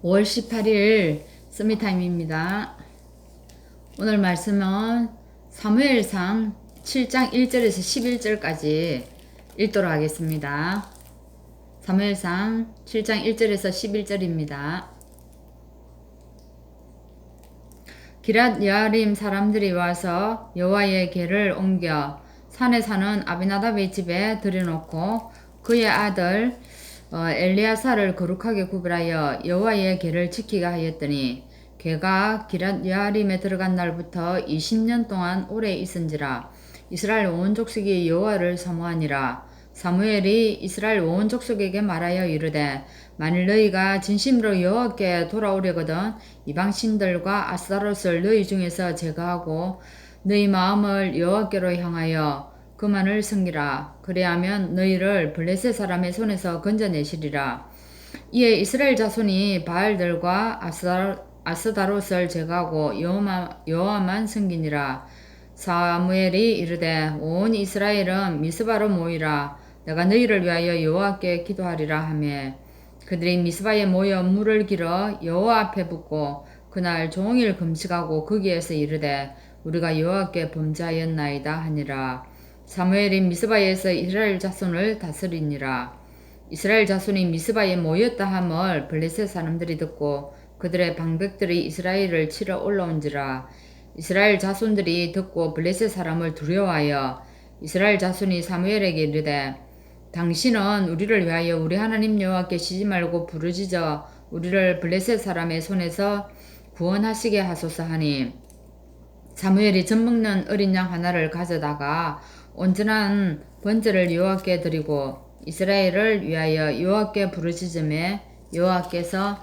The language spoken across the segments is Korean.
5월 18일 서밋타임입니다. 오늘 말씀은 사무엘상 7장 1절에서 11절까지 읽도록 하겠습니다. 사무엘상 7장 1절에서 11절입니다. 기랏 여아림 사람들이 와서 여호와의 궤를 옮겨 산에 사는 아비나답의 집에 들여놓고 그의 아들 엘리야사를 거룩하게 구별하여 여호와의 궤를 지키게 하였더니 궤가 기랏 여아림에 들어간 날부터 20년 동안 오래 있은지라. 이스라엘 온 족속이 여호와를 사모하니라. 사무엘이 이스라엘 온 족속에게 말하여 이르되 만일 너희가 진심으로 여호와께 돌아오려거든 이방 신들과 아스타롯을 너희 중에서 제거하고 너희 마음을 여호와께로 향하여 그만을 섬기라. 그래야면 너희를 블레셋 사람의 손에서 건져내시리라. 이에 이스라엘 자손이 바알들과 아스타롯을 제거하고 여호와만 섬기니라. 사무엘이 이르되 온 이스라엘은 미스바로 모이라. 내가 너희를 위하여 여호와께 기도하리라 하매 그들이 미스바에 모여 물을 길어 여호와 앞에 붓고 그날 종일 금식하고 거기에서 이르되 우리가 여호와께 범죄하였나이다 하니라. 사무엘이 미스바에서 이스라엘 자손을 다스리니라. 이스라엘 자손이 미스바에 모였다 함을 블레셋 사람들이 듣고 그들의 방백들이 이스라엘을 치러 올라온지라. 이스라엘 자손들이 듣고 블레셋 사람을 두려워하여 이스라엘 자손이 사무엘에게 이르되 당신은 우리를 위하여 우리 하나님 여호와께 쉬지 말고 부르짖어 우리를 블레셋 사람의 손에서 구원하시게 하소서 하니 사무엘이 젖 먹는 어린 양 하나를 가져다가 온전한 번제를 여호와께 드리고 이스라엘을 위하여 여호와께 부르짖음에 여호와께서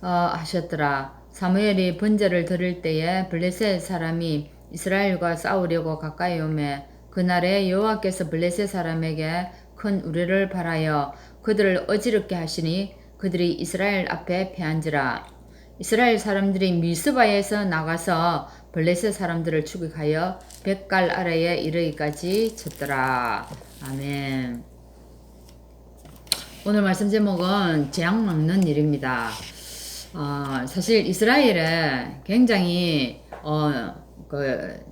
응답하셨더라. 사무엘이 번제를 드릴 때에 블레셋 사람이 이스라엘과 싸우려고 가까이 오매 그날에 여호와께서 블레셋 사람에게 큰 우레를 발하여 그들을 어지럽게 하시니 그들이 이스라엘 앞에 패한지라. 이스라엘 사람들이 미스바에서 나가서 블레셋 사람들을 추격하여 벳갈 아래에 이르기까지 쳤더라. 아멘. 오늘 말씀 제목은 재앙 막는 일입니다. 사실 이스라엘에 굉장히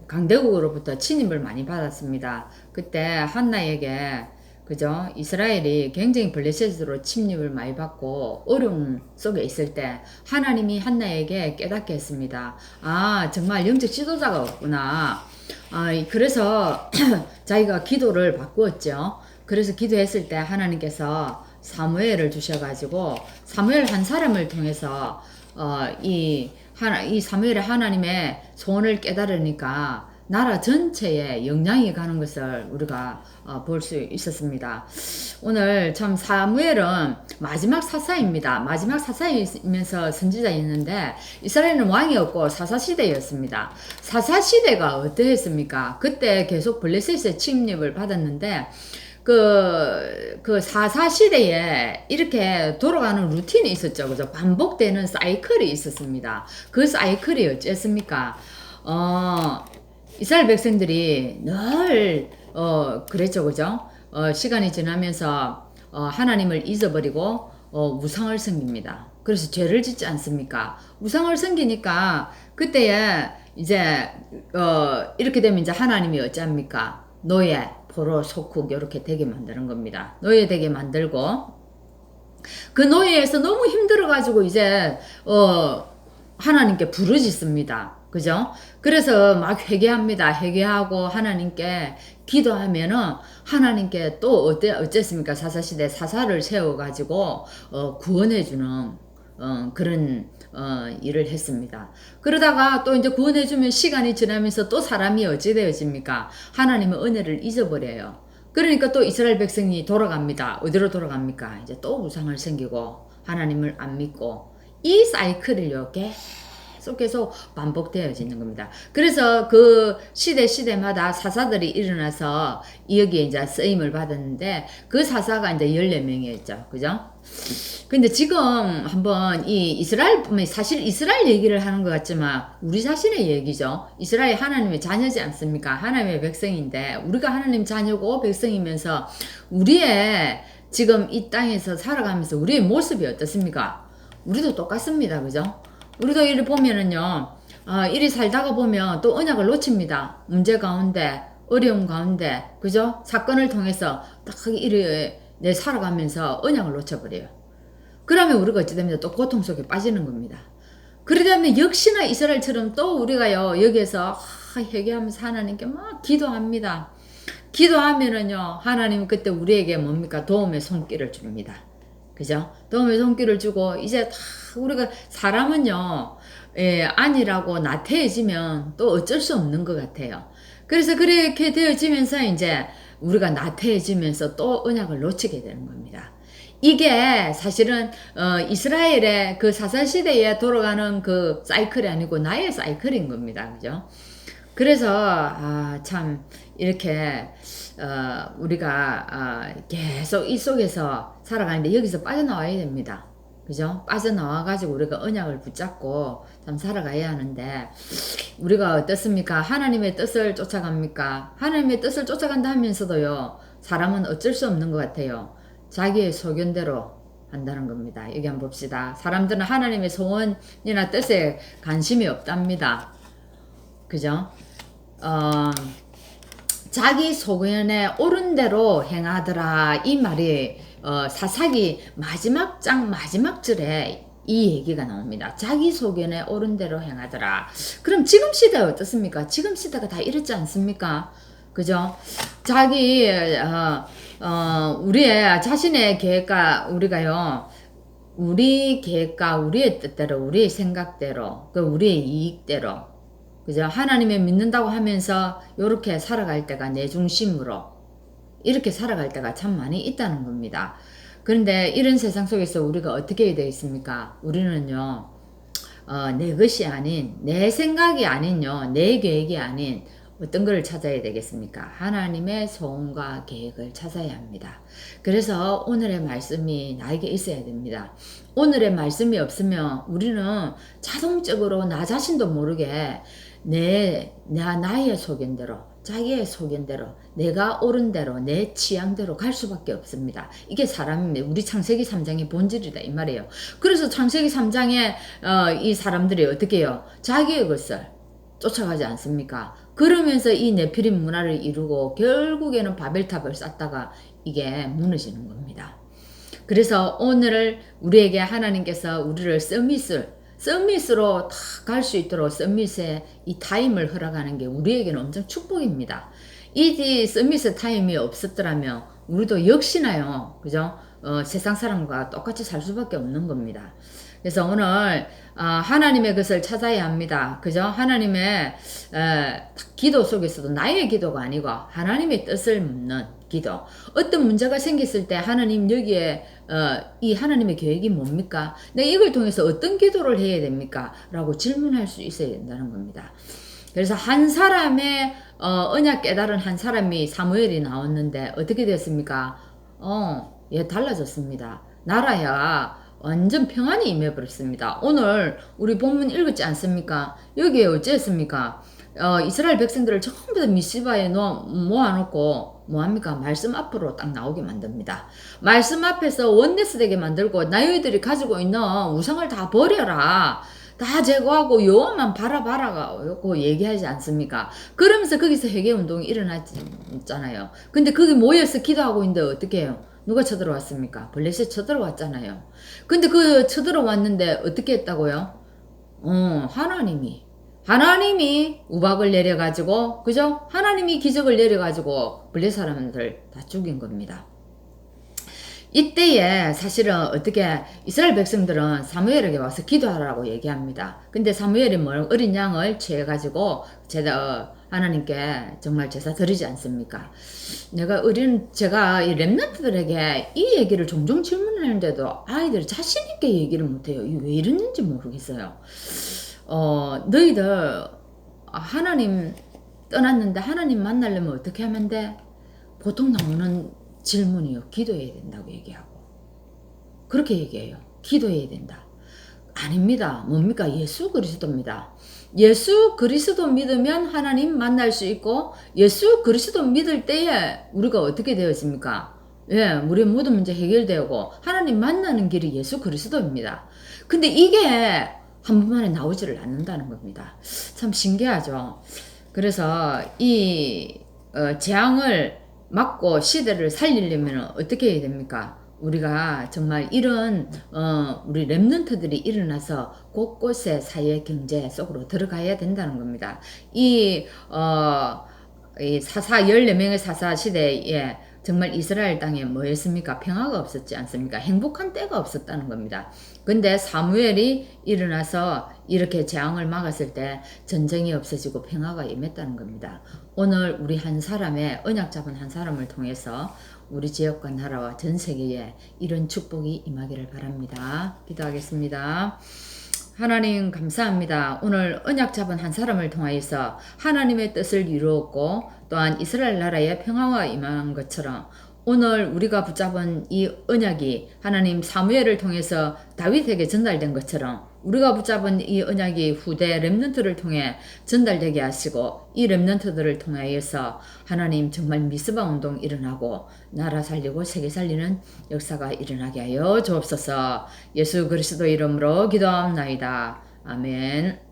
강대국으로부터 침입을 많이 받았습니다. 그때 한나에게 그죠? 이스라엘이 굉장히 블레셋으로 침입을 많이 받고 어려움 속에 있을 때 하나님이 한나에게 깨닫게 했습니다. 정말 영적 지도자가 없구나. 그래서 자기가 기도를 바꾸었죠. 그래서 기도했을 때 하나님께서 사무엘을 주셔가지고 사무엘 한 사람을 통해서 이 사무엘의 하나님의 소원을 깨달으니까 나라 전체에 영향이 가는 것을 우리가 볼 수 있었습니다. 오늘 참 사무엘은 마지막 사사입니다. 마지막 사사이면서 선지자였는데 이스라엘은 왕이 없고 사사시대였습니다. 사사시대가 어떠했습니까? 그때 계속 블레셋의 침입을 받았는데 그 사사시대에 이렇게 돌아가는 루틴이 있었죠. 그죠? 반복되는 사이클이 있었습니다. 그 사이클이 어쨌습니까? 이스라엘 백성들이 늘 그랬죠. 그죠? 시간이 지나면서 하나님을 잊어버리고 우상을 섬깁니다. 그래서 죄를 짓지 않습니까? 우상을 섬기니까 그때에 이제 이렇게 되면 이제 하나님이 어찌합니까? 노예, 포로, 속국 이렇게 되게 만드는 겁니다. 노예 되게 만들고 그 노예에서 너무 힘들어가지고 이제 하나님께 부르짖습니다. 그죠? 그래서 막 회개합니다. 회개하고 하나님께 기도하면은 하나님께 또 어쨌습니까? 사사시대 사사를 세워가지고 구원해주는 그런 일을 했습니다. 그러다가 또 이제 구원해주면 시간이 지나면서 또 사람이 어찌 되어집니까? 하나님의 은혜를 잊어버려요. 그러니까 또 이스라엘 백성이 돌아갑니다. 어디로 돌아갑니까? 이제 또 우상을 섬기고 하나님을 안 믿고 이 사이클을요 계속 반복되어지는 겁니다. 그래서 그 시대마다 사사들이 일어나서 여기에 이제 쓰임을 받았는데 그 사사가 이제 14명이었죠. 그죠? 근데 지금 한번 이 이스라엘뿐만 사실 이스라엘 얘기를 하는 것 같지만 우리 자신의 얘기죠. 이스라엘 하나님의 자녀지 않습니까? 하나님의 백성인데 우리가 하나님 자녀고 백성이면서 우리의 지금 이 땅에서 살아가면서 우리의 모습이 어떻습니까? 우리도 똑같습니다. 그죠? 우리도 이리 보면은요, 이리 살다가 보면 또 언약을 놓칩니다. 문제 가운데, 어려움 가운데, 그죠? 사건을 통해서 딱 이리 내 살아가면서 언약을 놓쳐버려요. 그러면 우리가 어찌 됩니까? 또 고통 속에 빠지는 겁니다. 그러다면 역시나 이스라엘처럼 또 우리가요, 여기에서 회개하면서 하나님께 막 기도합니다. 기도하면은요, 하나님 그때 우리에게 뭡니까? 도움의 손길을 줍니다. 그죠? 도움의 손길을 주고, 이제 다 우리가 사람은요, 아니라고 나태해지면 또 어쩔 수 없는 것 같아요. 그래서 그렇게 되어지면서 이제 우리가 나태해지면서 또 언약을 놓치게 되는 겁니다. 이게 사실은 이스라엘의 그 사사시대에 돌아가는 그 사이클이 아니고 나의 사이클인 겁니다. 그죠? 그래서 참 이렇게 우리가 계속 이 속에서 살아가는데 여기서 빠져나와야 됩니다. 그죠? 빠져나와 가지고 우리가 언약을 붙잡고 참 살아가야 하는데, 우리가 어떻습니까? 하나님의 뜻을 쫓아갑니까? 하나님의 뜻을 쫓아간다 하면서도요, 사람은 어쩔 수 없는 것 같아요. 자기의 소견대로 한다는 겁니다. 여기 한번 봅시다. 사람들은 하나님의 소원이나 뜻에 관심이 없답니다. 그죠? 자기 소견에 옳은 대로 행하더라, 이 말이 사사기 마지막 장 마지막 절에 이 얘기가 나옵니다. 자기 소견에 옳은 대로 행하더라. 그럼 지금 시대 어떻습니까? 지금 시대가 다 이렇지 않습니까? 그죠? 자기 우리의 자신의 계획과 우리가요, 우리 계획과 우리의 뜻대로, 우리의 생각대로, 그 우리의 이익대로, 그죠? 하나님을 믿는다고 하면서 이렇게 살아갈 때가 내 중심으로 이렇게 살아갈 때가 참 많이 있다는 겁니다. 그런데 이런 세상 속에서 우리가 어떻게 되어 있습니까? 우리는요, 내 것이 아닌, 내 생각이 아닌요, 내 계획이 아닌 어떤 걸 찾아야 되겠습니까? 하나님의 소원과 계획을 찾아야 합니다. 그래서 오늘의 말씀이 나에게 있어야 됩니다. 오늘의 말씀이 없으면 우리는 자동적으로 나 자신도 모르게 나의 소견대로, 자기의 소견대로, 내가 옳은 대로, 내 취향대로 갈 수밖에 없습니다. 이게 사람입니다. 우리 창세기 3장의 본질이다 이 말이에요. 그래서 창세기 3장에 이 사람들이 어떻게 해요? 자기의 것을 쫓아가지 않습니까? 그러면서 이 네피림 문화를 이루고 결국에는 바벨탑을 쌓다가 이게 무너지는 겁니다. 그래서 오늘 우리에게 하나님께서 우리를 서밋으로 다 갈 수 있도록 서밋의 이 타임을 허락하는 게 우리에게는 엄청 축복입니다. 이 서밋의 타임이 없었더라면 우리도 역시나요, 그죠? 세상 사람과 똑같이 살 수밖에 없는 겁니다. 그래서 오늘 하나님의 것을 찾아야 합니다. 그죠? 하나님의 기도 속에서도 나의 기도가 아니고 하나님의 뜻을 묻는 기도. 어떤 문제가 생겼을 때 하나님 여기에 이 하나님의 계획이 뭡니까? 내가 이걸 통해서 어떤 기도를 해야 됩니까? 라고 질문할 수 있어야 된다는 겁니다. 그래서 한 사람의 언약 깨달은 한 사람이 사무엘이 나왔는데 어떻게 됐습니까? 달라졌습니다. 나라야 완전 평안이 임해버렸습니다. 오늘 우리 본문 읽었지 않습니까? 여기에 어찌했습니까? 이스라엘 백성들을 전부 다 미스바에 모아놓고 뭐합니까? 말씀 앞으로 딱 나오게 만듭니다. 말씀 앞에서 원내스 되게 만들고 너희들이 가지고 있는 우상을 다 버려라. 다 제거하고 여호와만 바라봐라고 얘기하지 않습니까? 그러면서 거기서 회개운동이 일어났잖아요. 근데 거기 모여서 기도하고 있는데 어떻게 해요? 누가 쳐들어왔습니까? 블레셋 쳐들어왔잖아요. 근데 그 쳐들어왔는데 어떻게 했다고요? 하나님이 우박을 내려가지고, 그죠? 하나님이 기적을 내려가지고 블레셋 사람들 다 죽인 겁니다. 이때에 사실은 어떻게 이스라엘 백성들은 사무엘에게 와서 기도하라고 얘기합니다. 근데 사무엘이 어린 양을 취해가지고 하나님께 정말 제사 드리지 않습니까? 제가 이 렘넌트들에게 이 얘기를 종종 질문하는데도 아이들이 자신있게 얘기를 못해요. 왜 이랬는지 모르겠어요. 너희들 하나님 떠났는데 하나님 만나려면 어떻게 하면 돼? 보통 나오는 질문이요. 기도해야 된다고 얘기하고. 그렇게 얘기해요. 기도해야 된다. 아닙니다. 뭡니까? 예수 그리스도입니다. 예수 그리스도 믿으면 하나님 만날 수 있고 예수 그리스도 믿을 때에 우리가 어떻게 되었습니까? 예, 우리의 모든 문제 해결되고 하나님 만나는 길이 예수 그리스도입니다. 근데 이게 한 번만에 나오지를 않는다는 겁니다. 참 신기하죠. 그래서 이 재앙을 막고 시대를 살리려면 어떻게 해야 됩니까? 우리가 정말 이런 우리 렘넌트들이 일어나서 곳곳에 사회 경제 속으로 들어가야 된다는 겁니다. 이 사사 14명의 사사 시대에 정말 이스라엘 땅에 뭐였습니까? 평화가 없었지 않습니까? 행복한 때가 없었다는 겁니다. 근데 사무엘이 일어나서 이렇게 재앙을 막았을 때 전쟁이 없어지고 평화가 임했다는 겁니다. 오늘 우리 한 사람의 언약 잡은 한 사람을 통해서 우리 지역과 나라와 전 세계에 이런 축복이 임하기를 바랍니다. 기도하겠습니다. 하나님 감사합니다. 오늘 언약 잡은 한 사람을 통하여서 하나님의 뜻을 이루었고 또한 이스라엘 나라에 평화가 임한 것처럼 오늘 우리가 붙잡은 이 언약이 하나님 사무엘을 통해서 다윗에게 전달된 것처럼 우리가 붙잡은 이 언약이 후대 렘넌트를 통해 전달되게 하시고 이 렘넌트들을 통하여서 하나님 정말 미스바 운동 일어나고 나라 살리고 세계 살리는 역사가 일어나게 하여 주옵소서. 예수 그리스도 이름으로 기도합나이다. 아멘.